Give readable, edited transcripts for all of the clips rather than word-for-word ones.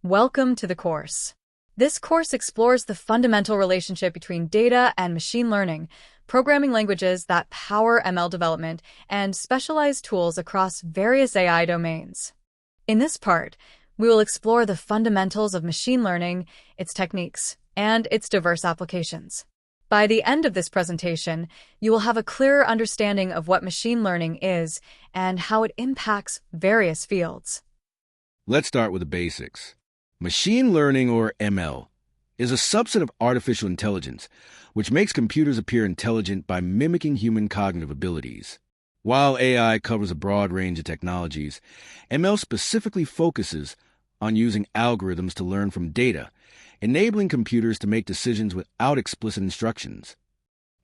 Welcome to the course. This course explores the fundamental relationship between data and machine learning, programming languages that power ML development, and specialized tools across various AI domains. In this part, we will explore the fundamentals of machine learning, its techniques, and its diverse applications. By the end of this presentation, you will have a clearer understanding of what machine learning is and how it impacts various fields. Let's start with the basics. Machine learning, or ML, is a subset of artificial intelligence, which makes computers appear intelligent by mimicking human cognitive abilities. While AI covers a broad range of technologies, ML specifically focuses on using algorithms to learn from data, enabling computers to make decisions without explicit instructions.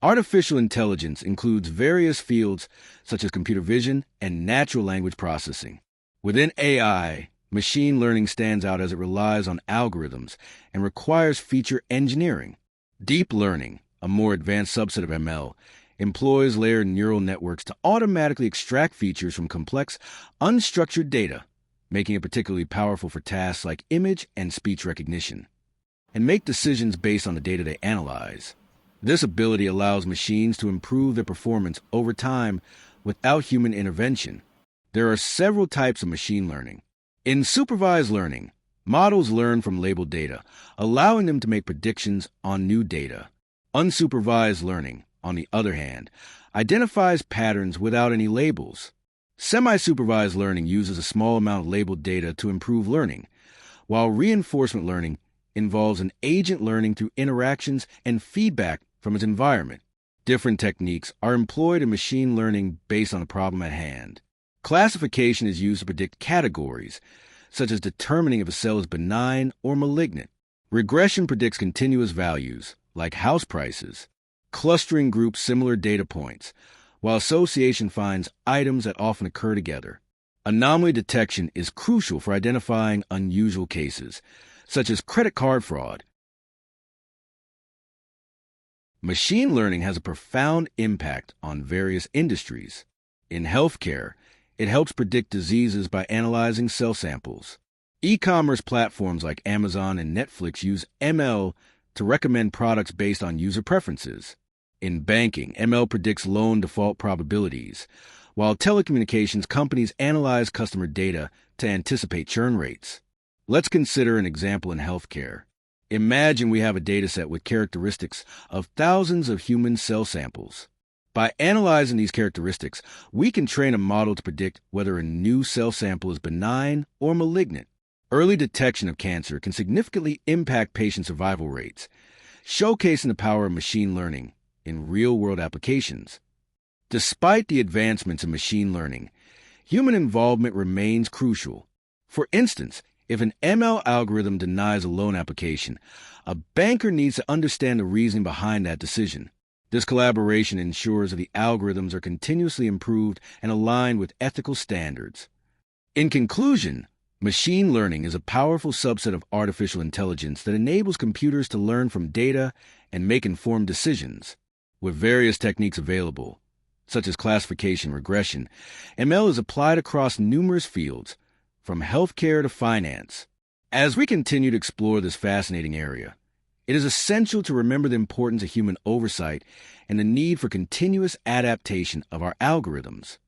Artificial intelligence includes various fields such as computer vision and natural language processing. Within AI, machine learning stands out as it relies on algorithms and requires feature engineering. Deep learning, a more advanced subset of ML, employs layered neural networks to automatically extract features from complex, unstructured data, making it particularly powerful for tasks like image and speech recognition, and make decisions based on the data they analyze. This ability allows machines to improve their performance over time without human intervention. There are several types of machine learning. In supervised learning, models learn from labeled data, allowing them to make predictions on new data. Unsupervised learning, on the other hand, identifies patterns without any labels. Semi-supervised learning uses a small amount of labeled data to improve learning, while reinforcement learning involves an agent learning through interactions and feedback from its environment. Different techniques are employed in machine learning based on the problem at hand. Classification is used to predict categories, such as determining if a cell is benign or malignant. Regression predicts continuous values, like house prices. Clustering groups similar data points, while association finds items that often occur together. Anomaly detection is crucial for identifying unusual cases, such as credit card fraud. Machine learning has a profound impact on various industries. In healthcare, it helps predict diseases by analyzing cell samples. E-commerce platforms like Amazon and Netflix use ML to recommend products based on user preferences. In banking, ML predicts loan default probabilities, while telecommunications companies analyze customer data to anticipate churn rates. Let's consider an example in healthcare. Imagine we have a dataset with characteristics of thousands of human cell samples. By analyzing these characteristics, we can train a model to predict whether a new cell sample is benign or malignant. Early detection of cancer can significantly impact patient survival rates, showcasing the power of machine learning in real-world applications. Despite the advancements in machine learning, human involvement remains crucial. For instance, if an ML algorithm denies a loan application, a banker needs to understand the reasoning behind that decision. This collaboration ensures that the algorithms are continuously improved and aligned with ethical standards. In conclusion, machine learning is a powerful subset of artificial intelligence that enables computers to learn from data and make informed decisions. With various techniques available, such as classification and regression, ML is applied across numerous fields, from healthcare to finance. As we continue to explore this fascinating area, it is essential to remember the importance of human oversight and the need for continuous adaptation of our algorithms.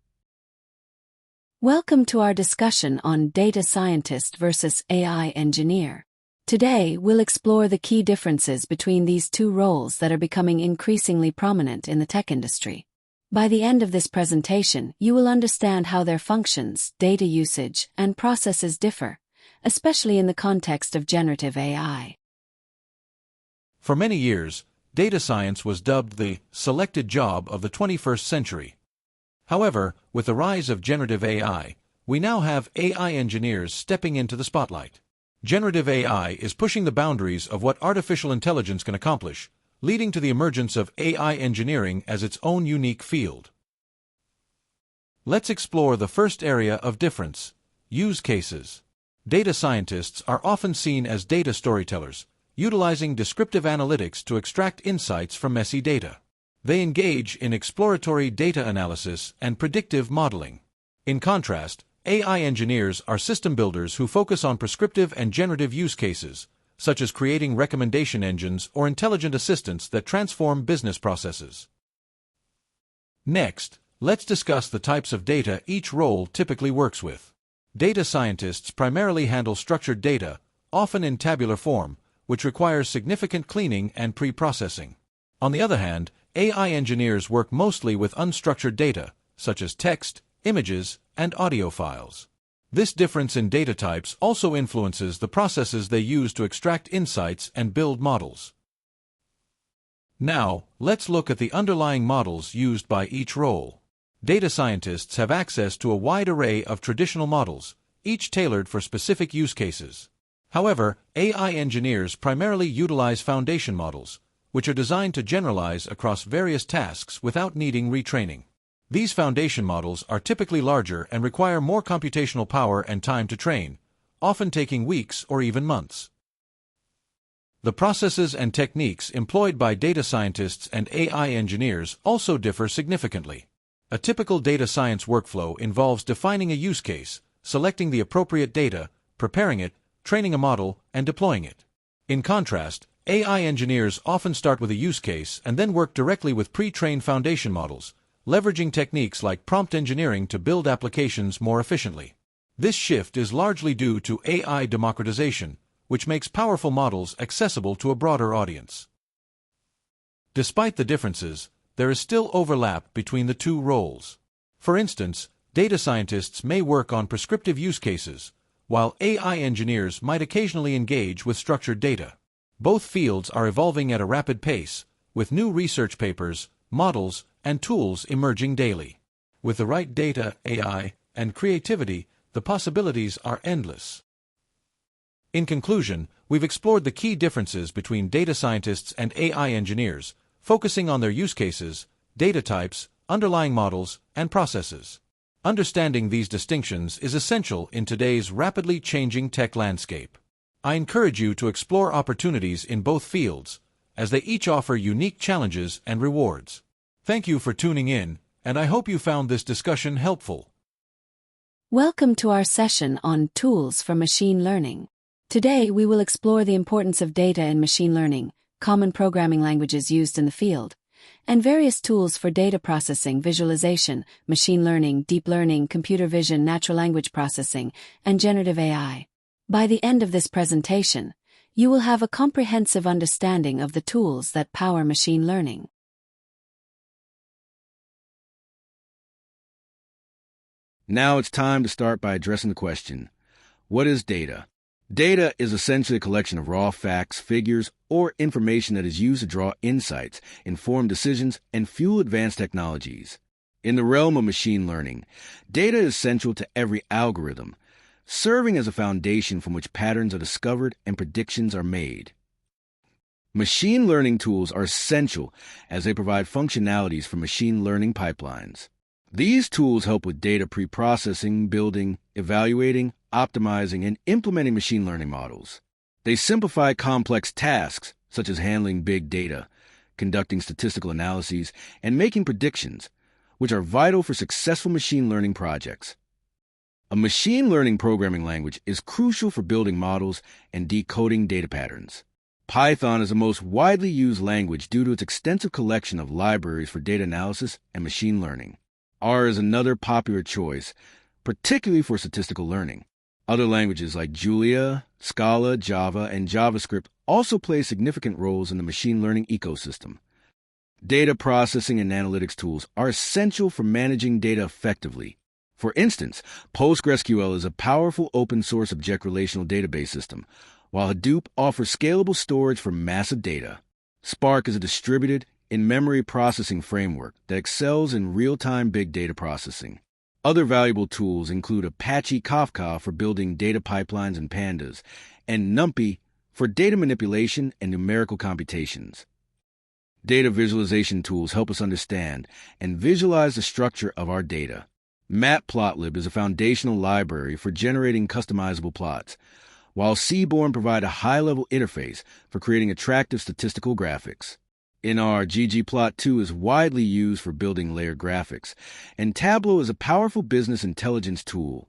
Welcome to our discussion on data scientist versus AI engineer. Today, we'll explore the key differences between these two roles that are becoming increasingly prominent in the tech industry. By the end of this presentation, you will understand how their functions, data usage, and processes differ, especially in the context of generative AI. For many years, data science was dubbed the selected job of the 21st century. However, with the rise of generative AI, we now have AI engineers stepping into the spotlight. Generative AI is pushing the boundaries of what artificial intelligence can accomplish, leading to the emergence of AI engineering as its own unique field. Let's explore the first area of difference: use cases. Data scientists are often seen as data storytellers, utilizing descriptive analytics to extract insights from messy data. They engage in exploratory data analysis and predictive modeling. In contrast, AI engineers are system builders who focus on prescriptive and generative use cases, such as creating recommendation engines or intelligent assistants that transform business processes. Next, let's discuss the types of data each role typically works with. Data scientists primarily handle structured data, often in tabular form, which requires significant cleaning and pre-processing. On the other hand, AI engineers work mostly with unstructured data, such as text, images, and audio files. This difference in data types also influences the processes they use to extract insights and build models. Now, let's look at the underlying models used by each role. Data scientists have access to a wide array of traditional models, each tailored for specific use cases. However, AI engineers primarily utilize foundation models, which are designed to generalize across various tasks without needing retraining. These foundation models are typically larger and require more computational power and time to train, often taking weeks or even months. The processes and techniques employed by data scientists and AI engineers also differ significantly. A typical data science workflow involves defining a use case, selecting the appropriate data, preparing it, training a model, and deploying it. In contrast, AI engineers often start with a use case and then work directly with pre-trained foundation models, leveraging techniques like prompt engineering to build applications more efficiently. This shift is largely due to AI democratization, which makes powerful models accessible to a broader audience. Despite the differences, there is still overlap between the two roles. For instance, data scientists may work on prescriptive use cases, while AI engineers might occasionally engage with structured data. Both fields are evolving at a rapid pace, with new research papers, models, and tools emerging daily. With the right data, AI, and creativity, the possibilities are endless. In conclusion, we've explored the key differences between data scientists and AI engineers, focusing on their use cases, data types, underlying models, and processes. Understanding these distinctions is essential in today's rapidly changing tech landscape. I encourage you to explore opportunities in both fields, as they each offer unique challenges and rewards. Thank you for tuning in, and I hope you found this discussion helpful. Welcome to our session on Tools for Machine Learning. Today we will explore the importance of data in machine learning, common programming languages used in the field, and various tools for data processing, visualization, machine learning, deep learning, computer vision, natural language processing, and generative AI. By the end of this presentation, you will have a comprehensive understanding of the tools that power machine learning. Now it's time to start by addressing the question, what is data? Data is essentially a collection of raw facts, figures, or information that is used to draw insights, inform decisions, and fuel advanced technologies. In the realm of machine learning, data is central to every algorithm, serving as a foundation from which patterns are discovered and predictions are made. Machine learning tools are essential as they provide functionalities for machine learning pipelines. These tools help with data preprocessing, building, evaluating, optimizing, and implementing machine learning models. They simplify complex tasks, such as handling big data, conducting statistical analyses, and making predictions, which are vital for successful machine learning projects. A machine learning programming language is crucial for building models and decoding data patterns. Python is the most widely used language due to its extensive collection of libraries for data analysis and machine learning. R is another popular choice, particularly for statistical learning. Other languages like Julia, Scala, Java, and JavaScript also play significant roles in the machine learning ecosystem. Data processing and analytics tools are essential for managing data effectively. For instance, PostgreSQL is a powerful open-source object relational database system, while Hadoop offers scalable storage for massive data. Spark is a distributed, in-memory processing framework that excels in real-time big data processing. Other valuable tools include Apache Kafka for building data pipelines and Pandas, and NumPy for data manipulation and numerical computations. Data visualization tools help us understand and visualize the structure of our data. Matplotlib is a foundational library for generating customizable plots, while Seaborn provides a high-level interface for creating attractive statistical graphics. NR ggplot2 is widely used for building layered graphics, and Tableau is a powerful business intelligence tool.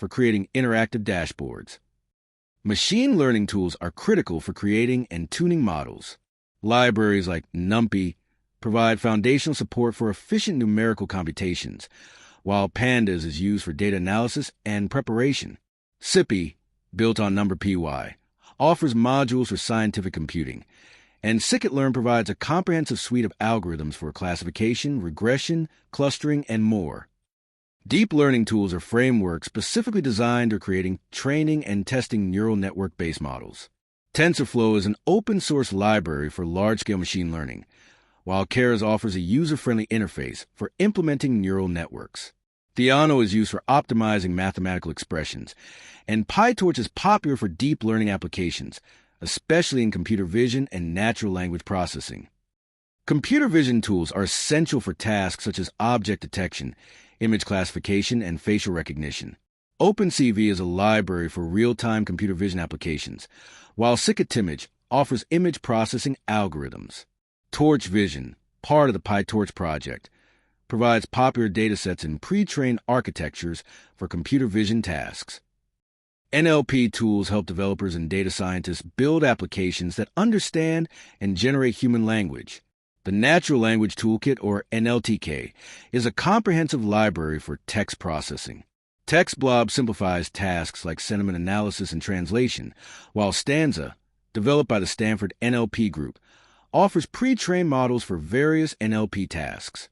for creating interactive dashboards. Machine learning tools are critical for creating and tuning models. Libraries like NumPy provide foundational support for efficient numerical computations, while Pandas is used for data analysis and preparation. Scikit, built on NumPy, offers modules for scientific computing, and Scikit-Learn provides a comprehensive suite of algorithms for classification, regression, clustering, and more. Deep learning tools are frameworks specifically designed for creating, training, and testing neural network-based models. TensorFlow is an open-source library for large-scale machine learning, while Keras offers a user-friendly interface for implementing neural networks. Theano is used for optimizing mathematical expressions, and PyTorch is popular for deep learning applications, especially in computer vision and natural language processing. Computer vision tools are essential for tasks such as object detection, image classification, and facial recognition. OpenCV is a library for real-time computer vision applications, while Scikit-Image offers image processing algorithms. Torch Vision, part of the PyTorch project, provides popular datasets and pre-trained architectures for computer vision tasks. NLP tools help developers and data scientists build applications that understand and generate human language. The Natural Language Toolkit, or NLTK, is a comprehensive library for text processing. TextBlob simplifies tasks like sentiment analysis and translation, while Stanza, developed by the Stanford NLP Group, offers pre-trained models for various NLP tasks.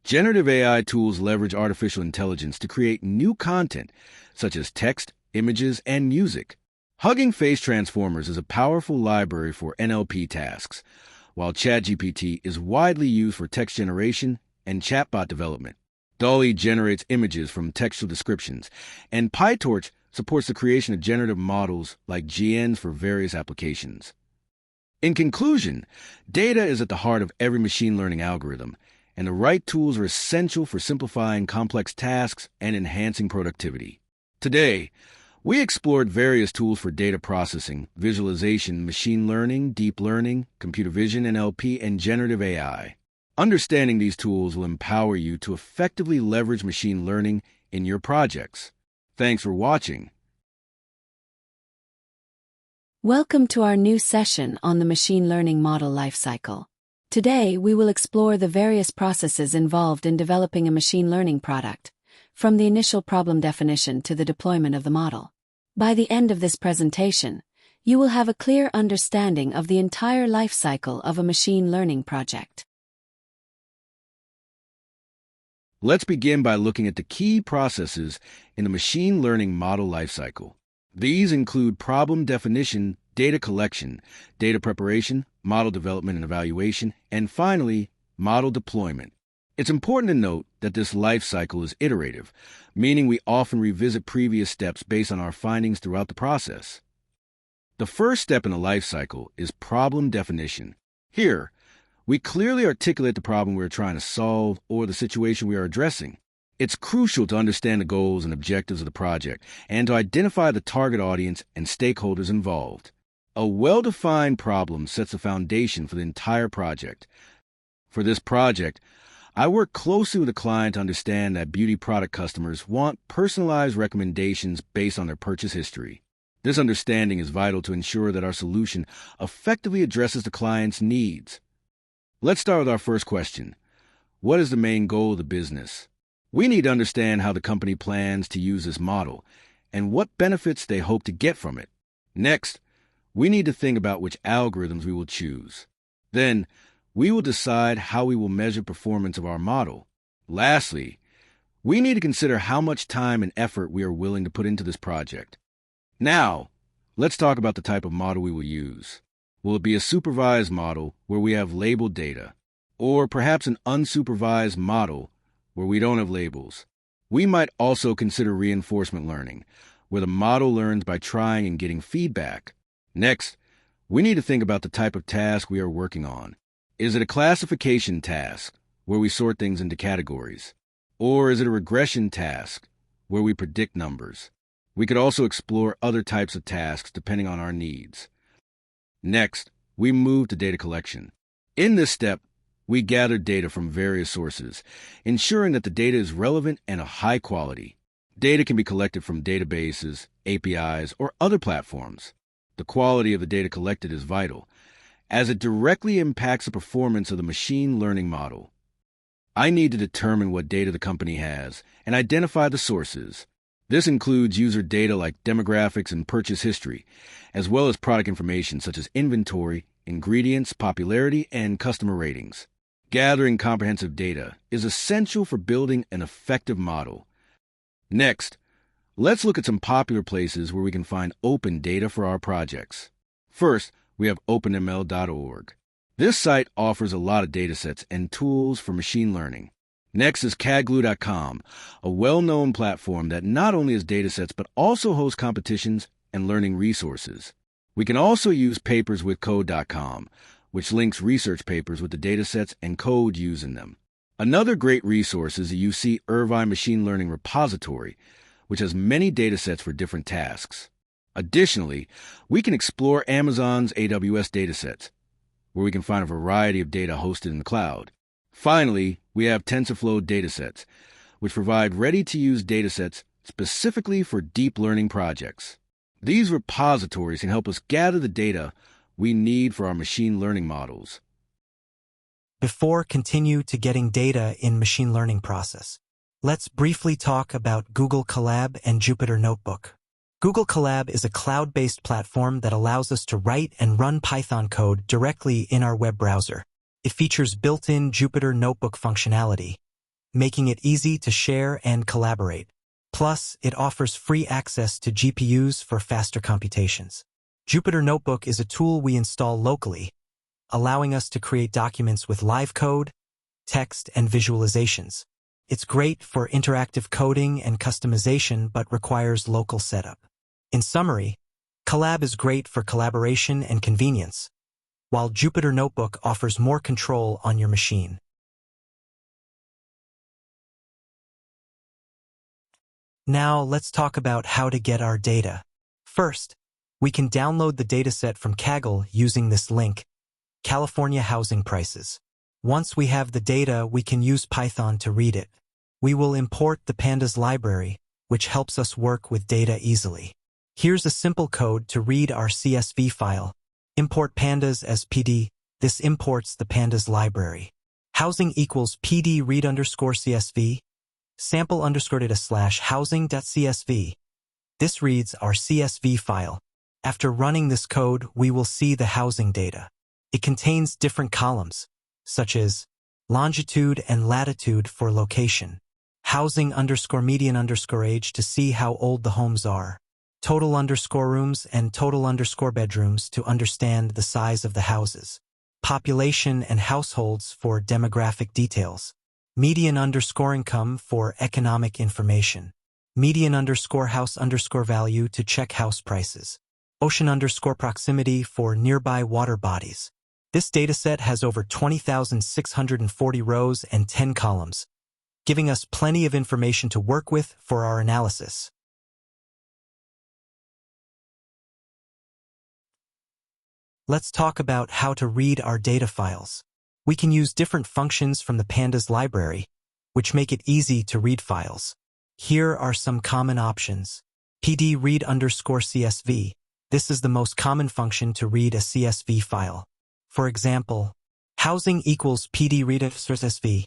Generative AI tools leverage artificial intelligence to create new content, such as text, images, and music. Hugging Face Transformers is a powerful library for NLP tasks, while ChatGPT is widely used for text generation and chatbot development. DALL-E generates images from textual descriptions, and PyTorch supports the creation of generative models like GNs for various applications. In conclusion, data is at the heart of every machine learning algorithm, and the right tools are essential for simplifying complex tasks and enhancing productivity. Today, we explored various tools for data processing, visualization, machine learning, deep learning, computer vision, NLP, and generative AI. Understanding these tools will empower you to effectively leverage machine learning in your projects. Thanks for watching. Welcome to our new session on the machine learning model lifecycle. Today, we will explore the various processes involved in developing a machine learning product, from the initial problem definition to the deployment of the model. By the end of this presentation, you will have a clear understanding of the entire lifecycle of a machine learning project. Let's begin by looking at the key processes in the machine learning model lifecycle. These include problem definition, data collection, data preparation, model development and evaluation, and finally, model deployment. It's important to note that this life cycle is iterative, meaning we often revisit previous steps based on our findings throughout the process. The first step in the life cycle is problem definition. Here, we clearly articulate the problem we are trying to solve or the situation we are addressing. It's crucial to understand the goals and objectives of the project and to identify the target audience and stakeholders involved. A well-defined problem sets the foundation for the entire project. For this project, I work closely with the client to understand that beauty product customers want personalized recommendations based on their purchase history. This understanding is vital to ensure that our solution effectively addresses the client's needs. Let's start with our first question. What is the main goal of the business? We need to understand how the company plans to use this model and what benefits they hope to get from it. Next, we need to think about which algorithms we will choose. Then, we will decide how we will measure performance of our model. Lastly, we need to consider how much time and effort we are willing to put into this project. Now, let's talk about the type of model we will use. Will it be a supervised model where we have labeled data, or perhaps an unsupervised model where we don't have labels? We might also consider reinforcement learning, where the model learns by trying and getting feedback. Next, we need to think about the type of task we are working on. Is it a classification task, where we sort things into categories? Or is it a regression task, where we predict numbers? We could also explore other types of tasks depending on our needs. Next, we move to data collection. In this step, we gather data from various sources, ensuring that the data is relevant and of high quality. Data can be collected from databases, APIs, or other platforms. The quality of the data collected is vital, as it directly impacts the performance of the machine learning model. I need to determine what data the company has and identify the sources. This includes user data like demographics and purchase history, as well as product information such as inventory, ingredients, popularity, and customer ratings. Gathering comprehensive data is essential for building an effective model. Next, let's look at some popular places where we can find open data for our projects. First, we have openml.org. This site offers a lot of datasets and tools for machine learning. Next is cadglue.com, a well-known platform that not only has datasets but also hosts competitions and learning resources. We can also use paperswithcode.com, which links research papers with the datasets and code used in them. Another great resource is the UC Irvine Machine Learning Repository, which has many datasets for different tasks. Additionally, we can explore Amazon's AWS datasets, where we can find a variety of data hosted in the cloud. Finally, we have TensorFlow datasets, which provide ready-to-use datasets specifically for deep learning projects. These repositories can help us gather the data we need for our machine learning models. Before continue to getting data in machine learning process, let's briefly talk about Google Colab and Jupyter Notebook. Google Colab is a cloud-based platform that allows us to write and run Python code directly in our web browser. It features built-in Jupyter Notebook functionality, making it easy to share and collaborate. Plus, it offers free access to GPUs for faster computations. Jupyter Notebook is a tool we install locally, allowing us to create documents with live code, text, and visualizations. It's great for interactive coding and customization but requires local setup. In summary, Colab is great for collaboration and convenience, while Jupyter Notebook offers more control on your machine. Now let's talk about how to get our data. First, we can download the dataset from Kaggle using this link, California housing prices. Once we have the data, we can use Python to read it. We will import the Pandas library, which helps us work with data easily. Here's a simple code to read our CSV file. Import pandas as PD. This imports the pandas library. Housing equals PD read underscore CSV. Sample underscore data slash housing.csv. This reads our CSV file. After running this code, we will see the housing data. It contains different columns, such as longitude and latitude for location, housing underscore median underscore age to see how old the homes are, total underscore rooms and total underscore bedrooms to understand the size of the houses, population and households for demographic details, median underscore income for economic information, median underscore house underscore value to check house prices, ocean underscore proximity for nearby water bodies. This dataset has over 20,640 rows and 10 columns, giving us plenty of information to work with for our analysis. Let's talk about how to read our data files. We can use different functions from the Pandas library, which make it easy to read files. Here are some common options. PD read underscore CSV. This is the most common function to read a CSV file. For example, housing equals PD read underscore CSV,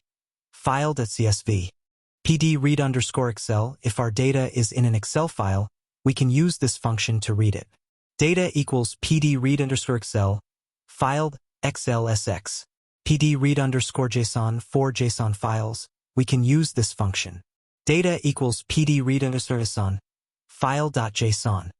file.csv. PD read underscore Excel. If our data is in an Excel file, we can use this function to read it. Data equals PD read underscore Excel, filed XLSX. PD read underscore JSON for JSON files. We can use this function. Data equals PD read underscore JSON, file.json.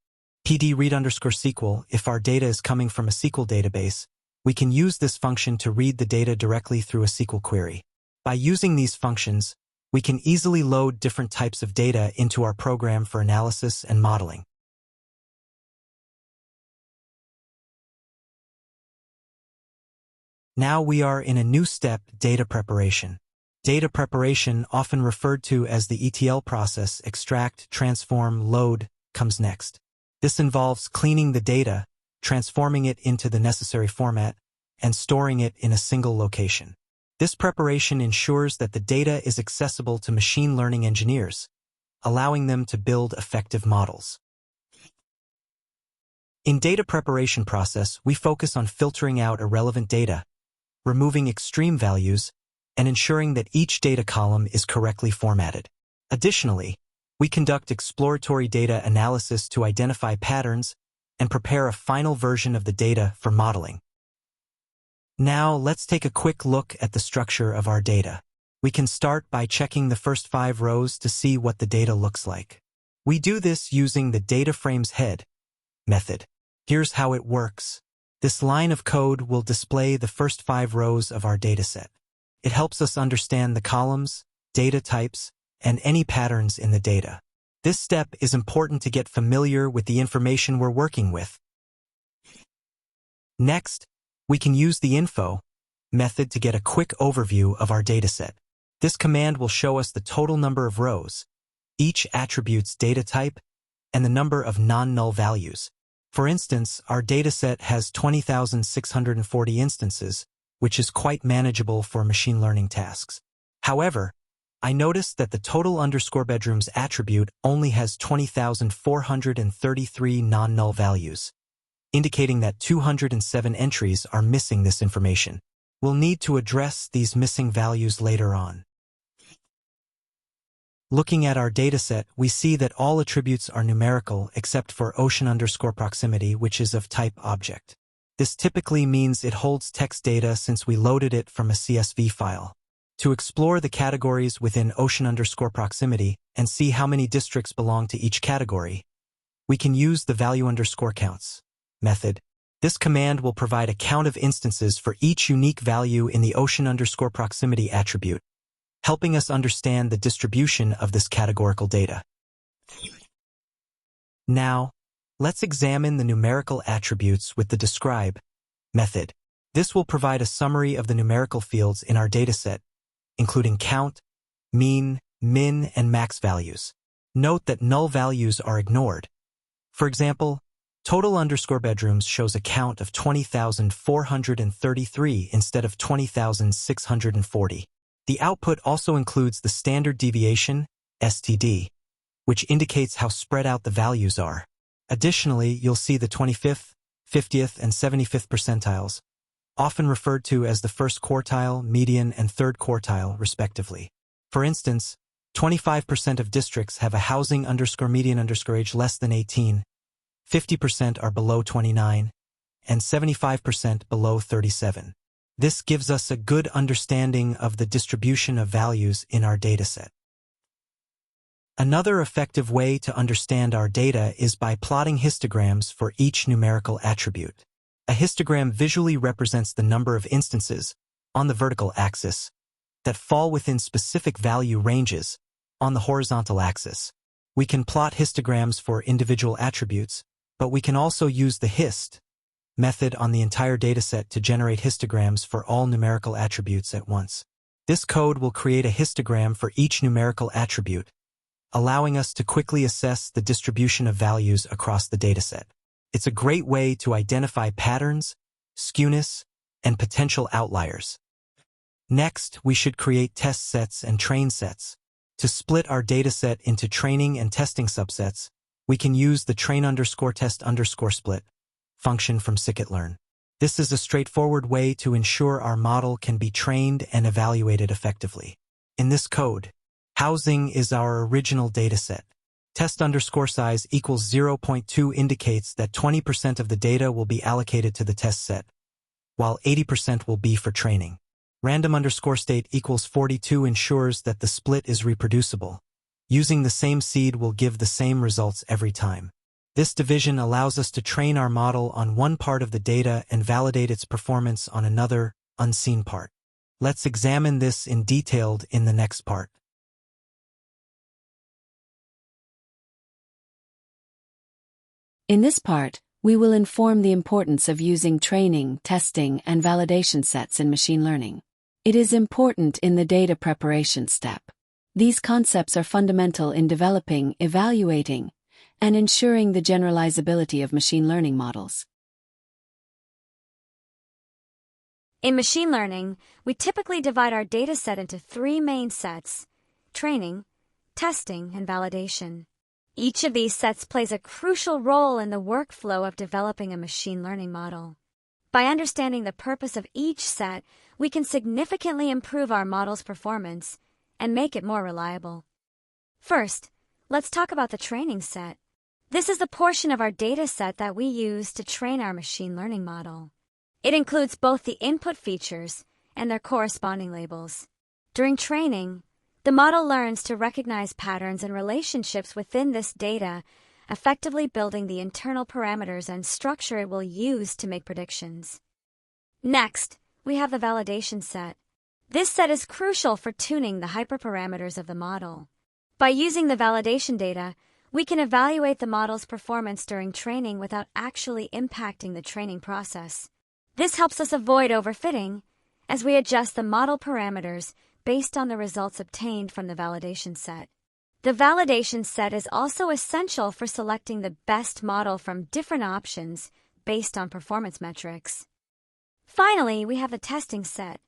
PD read underscore SQL. If our data is coming from a SQL database, we can use this function to read the data directly through a SQL query. By using these functions, we can easily load different types of data into our program for analysis and modeling. Now we are in a new step, data preparation. Data preparation, often referred to as the ETL process, extract, transform, load, comes next. This involves cleaning the data, transforming it into the necessary format, and storing it in a single location. This preparation ensures that the data is accessible to machine learning engineers, allowing them to build effective models. In data preparation process, we focus on filtering out irrelevant data, removing extreme values, and ensuring that each data column is correctly formatted. Additionally, we conduct exploratory data analysis to identify patterns and prepare a final version of the data for modeling. Now, let's take a quick look at the structure of our data. We can start by checking the first 5 rows to see what the data looks like. We do this using the DataFramesHead method. Here's how it works. This line of code will display the first 5 rows of our dataset. It helps us understand the columns, data types, and any patterns in the data. This step is important to get familiar with the information we're working with. Next, we can use the info method to get a quick overview of our dataset. This command will show us the total number of rows, each attribute's data type, and the number of non-null values. For instance, our dataset has 20,640 instances, which is quite manageable for machine learning tasks. However, I noticed that the total underscore bedrooms attribute only has 20,433 non-null values, indicating that 207 entries are missing this information. We'll need to address these missing values later on. Looking at our dataset, we see that all attributes are numerical except for ocean underscore proximity, which is of type object. This typically means it holds text data since we loaded it from a CSV file. To explore the categories within ocean underscore proximity and see how many districts belong to each category, we can use the value underscore counts method. This command will provide a count of instances for each unique value in the ocean underscore proximity attribute, helping us understand the distribution of this categorical data. Now, let's examine the numerical attributes with the describe method. This will provide a summary of the numerical fields in our dataset, including count, mean, min, and max values. Note that null values are ignored. For example, total underscore bedrooms shows a count of 20,433 instead of 20,640. The output also includes the standard deviation, STD, which indicates how spread out the values are. Additionally, you'll see the 25th, 50th, and 75th percentiles, often referred to as the first quartile, median, and third quartile, respectively. For instance, 25% of districts have a housing underscore median underscore age less than 18, 50% are below 29, and 75% below 37. This gives us a good understanding of the distribution of values in our dataset. Another effective way to understand our data is by plotting histograms for each numerical attribute. A histogram visually represents the number of instances, on the vertical axis, that fall within specific value ranges, on the horizontal axis. We can plot histograms for individual attributes, but we can also use the hist method on the entire dataset to generate histograms for all numerical attributes at once. This code will create a histogram for each numerical attribute, allowing us to quickly assess the distribution of values across the dataset. It's a great way to identify patterns, skewness, and potential outliers. Next, we should create test sets and train sets. To split our dataset into training and testing subsets, we can use the train_test_split function from Scikit-Learn. This is a straightforward way to ensure our model can be trained and evaluated effectively. In this code, housing is our original dataset. Test_size equals 0.2 indicates that 20% of the data will be allocated to the test set, while 80% will be for training. Random_state equals 42 ensures that the split is reproducible. Using the same seed will give the same results every time. This division allows us to train our model on one part of the data and validate its performance on another, unseen part. Let's examine this in detail in the next part. In this part, we will inform the importance of using training, testing, and validation sets in machine learning. It is important in the data preparation step. These concepts are fundamental in developing, evaluating, and ensuring the generalizability of machine learning models. In machine learning, we typically divide our dataset into 3 main sets: training, testing, and validation. Each of these sets plays a crucial role in the workflow of developing a machine learning model. By understanding the purpose of each set, we can significantly improve our model's performance and make it more reliable. First, let's talk about the training set. This is the portion of our data set that we use to train our machine learning model. It includes both the input features and their corresponding labels. During training, the model learns to recognize patterns and relationships within this data, effectively building the internal parameters and structure it will use to make predictions. Next, we have the validation set. This set is crucial for tuning the hyperparameters of the model. By using the validation data, we can evaluate the model's performance during training without actually impacting the training process. This helps us avoid overfitting as we adjust the model parameters based on the results obtained from the validation set. The validation set is also essential for selecting the best model from different options based on performance metrics. Finally, we have the testing set.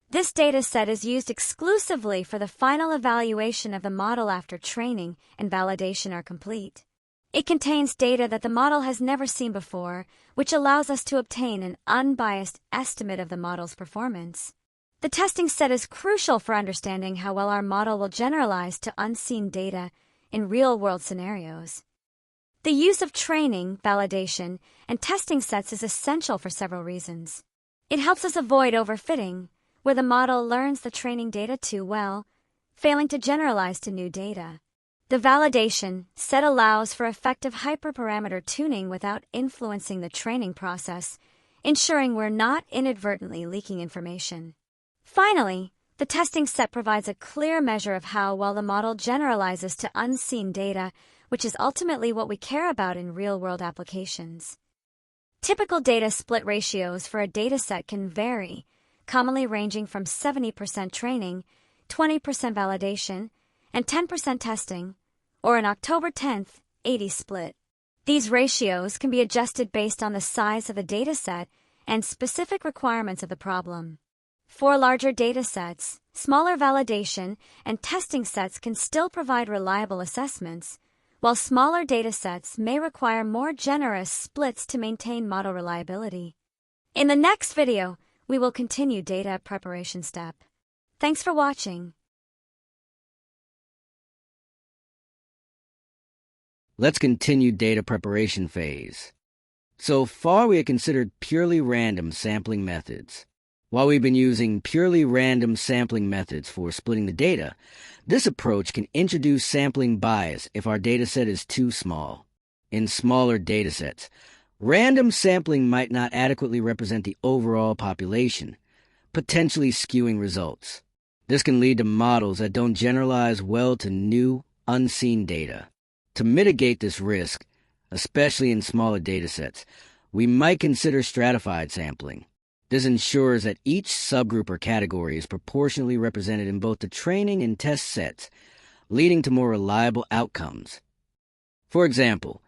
This data set is used exclusively for the final evaluation of the model after training and validation are complete. It contains data that the model has never seen before, which allows us to obtain an unbiased estimate of the model's performance. The testing set is crucial for understanding how well our model will generalize to unseen data in real-world scenarios. The use of training, validation, and testing sets is essential for several reasons. It helps us avoid overfitting, where the model learns the training data too well, failing to generalize to new data. The validation set allows for effective hyperparameter tuning without influencing the training process, ensuring we're not inadvertently leaking information. Finally, the testing set provides a clear measure of how well the model generalizes to unseen data, which is ultimately what we care about in real-world applications. Typical data split ratios for a dataset can vary, commonly ranging from 70% training, 20% validation, and 10% testing, or an October 10th, 80 split. These ratios can be adjusted based on the size of the dataset and specific requirements of the problem. For larger datasets, smaller validation and testing sets can still provide reliable assessments, while smaller datasets may require more generous splits to maintain model reliability. In the next video, we will continue data preparation step. Thanks for watching. Let's continue data preparation phase. So far, we have considered purely random sampling methods. While we've been using purely random sampling methods for splitting the data, this approach can introduce sampling bias if our dataset is too small. In smaller datasets, random sampling might not adequately represent the overall population, potentially skewing results. This can lead to models that don't generalize well to new, unseen data. To mitigate this risk, especially in smaller datasets, we might consider stratified sampling. This ensures that each subgroup or category is proportionally represented in both the training and test sets, leading to more reliable outcomes. For example,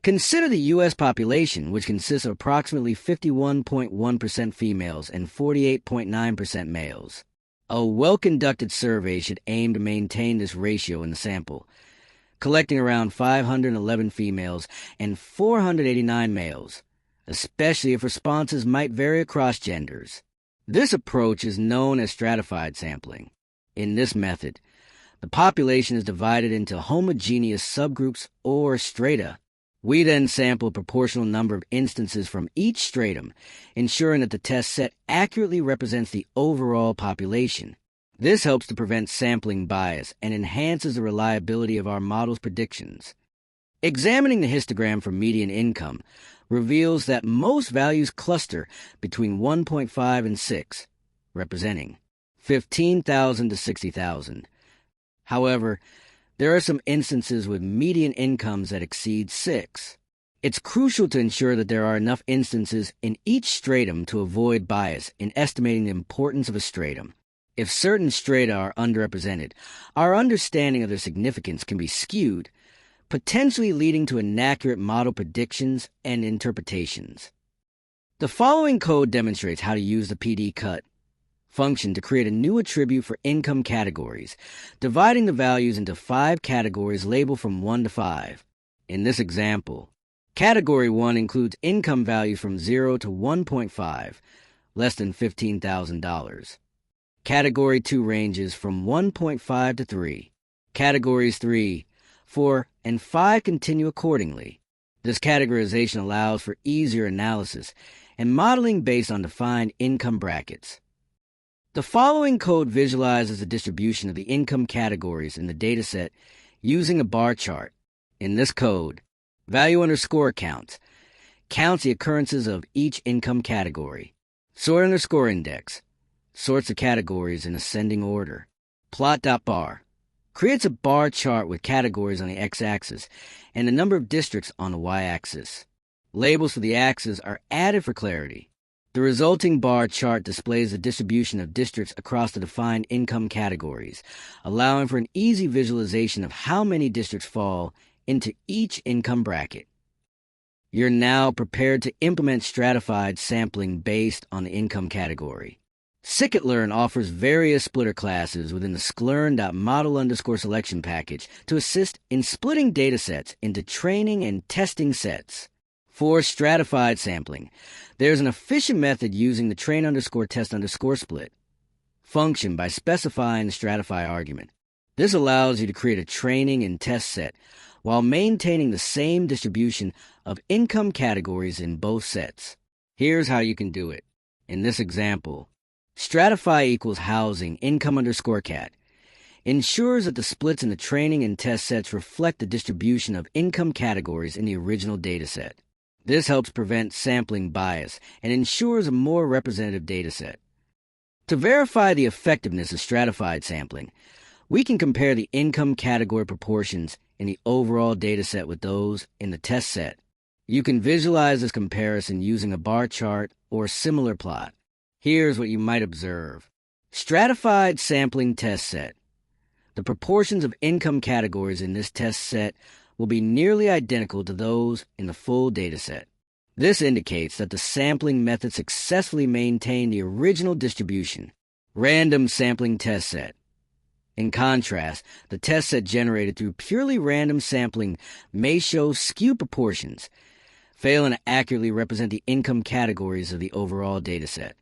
consider the U.S. population, which consists of approximately 51.1% females and 48.9% males. A well-conducted survey should aim to maintain this ratio in the sample, collecting around 511 females and 489 males, especially if responses might vary across genders. This approach is known as stratified sampling. In this method, the population is divided into homogeneous subgroups or strata. We then sample a proportional number of instances from each stratum, ensuring that the test set accurately represents the overall population. This helps to prevent sampling bias and enhances the reliability of our model's predictions. Examining the histogram for median income reveals that most values cluster between 1.5 and 6, representing 15,000 to 60,000. However, there are some instances with median incomes that exceed 6. It's crucial to ensure that there are enough instances in each stratum to avoid bias in estimating the importance of a stratum. If certain strata are underrepresented, our understanding of their significance can be skewed, potentially leading to inaccurate model predictions and interpretations. The following code demonstrates how to use the PD cut. function to create a new attribute for income categories, dividing the values into 5 categories labeled from 1 to 5. In this example, Category 1 includes income values from 0 to 1.5, less than $15,000. Category 2 ranges from 1.5 to 3. Categories 3, 4, and 5 continue accordingly. This categorization allows for easier analysis and modeling based on defined income brackets. The following code visualizes the distribution of the income categories in the dataset using a bar chart. In this code, value_counts counts the occurrences of each income category. Sort_index sorts the categories in ascending order. Plot.bar creates a bar chart with categories on the x-axis and the number of districts on the y-axis. Labels for the axes are added for clarity. The resulting bar chart displays the distribution of districts across the defined income categories, allowing for an easy visualization of how many districts fall into each income bracket. You're now prepared to implement stratified sampling based on the income category. Scikit-Learn offers various splitter classes within the sklearn.model_selection package to assist in splitting datasets into training and testing sets. For stratified sampling, there's an efficient method using the train_test_split function by specifying the stratify argument. This allows you to create a training and test set while maintaining the same distribution of income categories in both sets. Here's how you can do it. In this example, stratify equals housing income_cat ensures that the splits in the training and test sets reflect the distribution of income categories in the original dataset. This helps prevent sampling bias and ensures a more representative dataset. To verify the effectiveness of stratified sampling, we can compare the income category proportions in the overall dataset with those in the test set. You can visualize this comparison using a bar chart or similar plot. Here's what you might observe. Stratified sampling test set. The proportions of income categories in this test set will be nearly identical to those in the full dataset. This indicates that the sampling method successfully maintained the original distribution. Random sampling test set. In contrast, the test set generated through purely random sampling may show skewed proportions, failing to accurately represent the income categories of the overall dataset.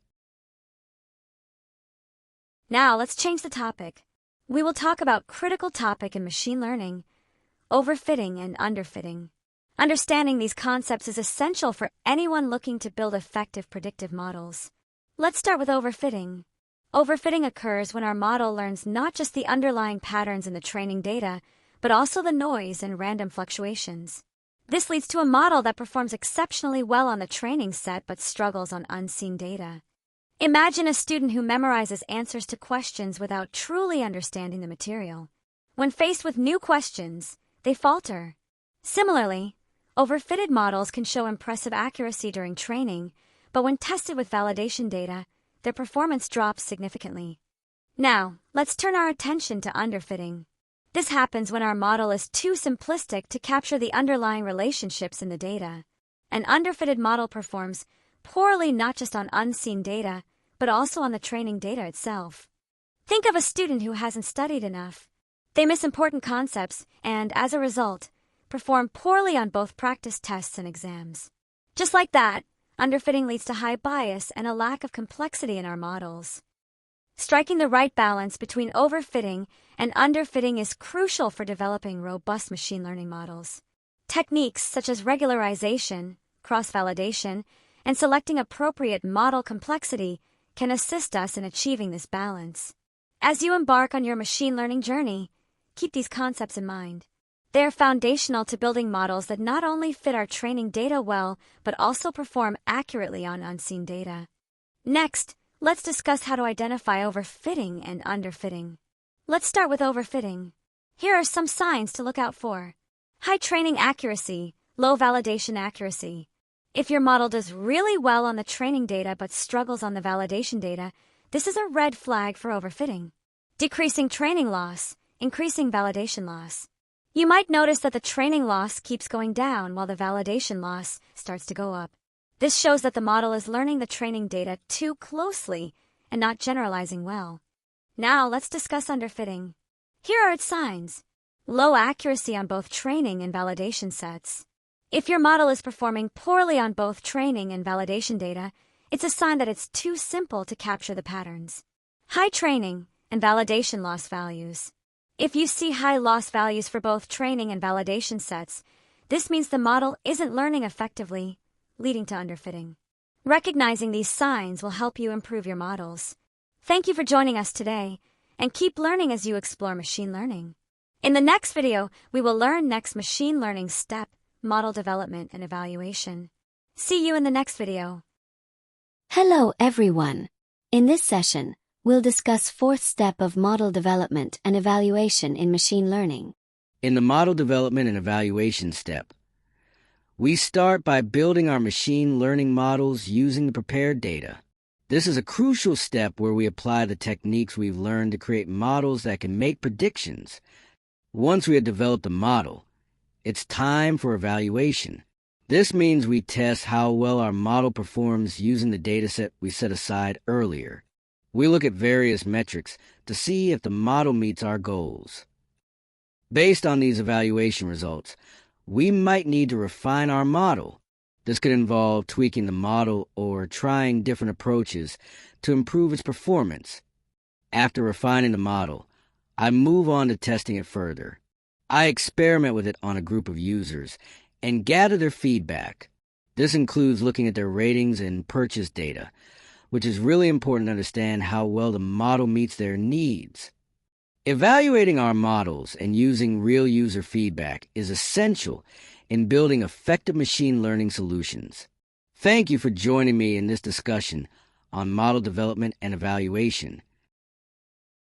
Now let's change the topic. We will talk about critical topic in machine learning, overfitting and underfitting. Understanding these concepts is essential for anyone looking to build effective predictive models. Let's start with overfitting. Overfitting occurs when our model learns not just the underlying patterns in the training data, but also the noise and random fluctuations. This leads to a model that performs exceptionally well on the training set but struggles on unseen data. Imagine a student who memorizes answers to questions without truly understanding the material. When faced with new questions, they falter. Similarly, overfitted models can show impressive accuracy during training, but when tested with validation data, their performance drops significantly. Now, let's turn our attention to underfitting. This happens when our model is too simplistic to capture the underlying relationships in the data. An underfitted model performs poorly not just on unseen data, but also on the training data itself. Think of a student who hasn't studied enough. They miss important concepts and, as a result, perform poorly on both practice tests and exams. Just like that, underfitting leads to high bias and a lack of complexity in our models. Striking the right balance between overfitting and underfitting is crucial for developing robust machine learning models. Techniques such as regularization, cross-validation, and selecting appropriate model complexity can assist us in achieving this balance. As you embark on your machine learning journey, keep these concepts in mind. They are foundational to building models that not only fit our training data well, but also perform accurately on unseen data. Next, let's discuss how to identify overfitting and underfitting. Let's start with overfitting. Here are some signs to look out for. High training accuracy, low validation accuracy. If your model does really well on the training data but struggles on the validation data, this is a red flag for overfitting. Decreasing training loss, increasing validation loss. You might notice that the training loss keeps going down while the validation loss starts to go up. This shows that the model is learning the training data too closely and not generalizing well. Now let's discuss underfitting. Here are its signs. Low accuracy on both training and validation sets. If your model is performing poorly on both training and validation data, it's a sign that it's too simple to capture the patterns. High training and validation loss values. If you see high loss values for both training and validation sets, this means the model isn't learning effectively, leading to underfitting. Recognizing these signs will help you improve your models. Thank you for joining us today, and keep learning as you explore machine learning. In the next video, we will learn next machine learning step, model development and evaluation. See you in the next video. Hello everyone. In this session, we'll discuss fourth step of model development and evaluation in machine learning. In the model development and evaluation step, we start by building our machine learning models using the prepared data. This is a crucial step where we apply the techniques we've learned to create models that can make predictions. Once we have developed a model, it's time for evaluation. This means we test how well our model performs using the dataset we set aside earlier. We look at various metrics to see if the model meets our goals. Based on these evaluation results, we might need to refine our model. This could involve tweaking the model or trying different approaches to improve its performance. After refining the model, I move on to testing it further. I experiment with it on a group of users and gather their feedback. This includes looking at their ratings and purchase data, which is really important to understand how well the model meets their needs. Evaluating our models and using real user feedback is essential in building effective machine learning solutions. Thank you for joining me in this discussion on model development and evaluation.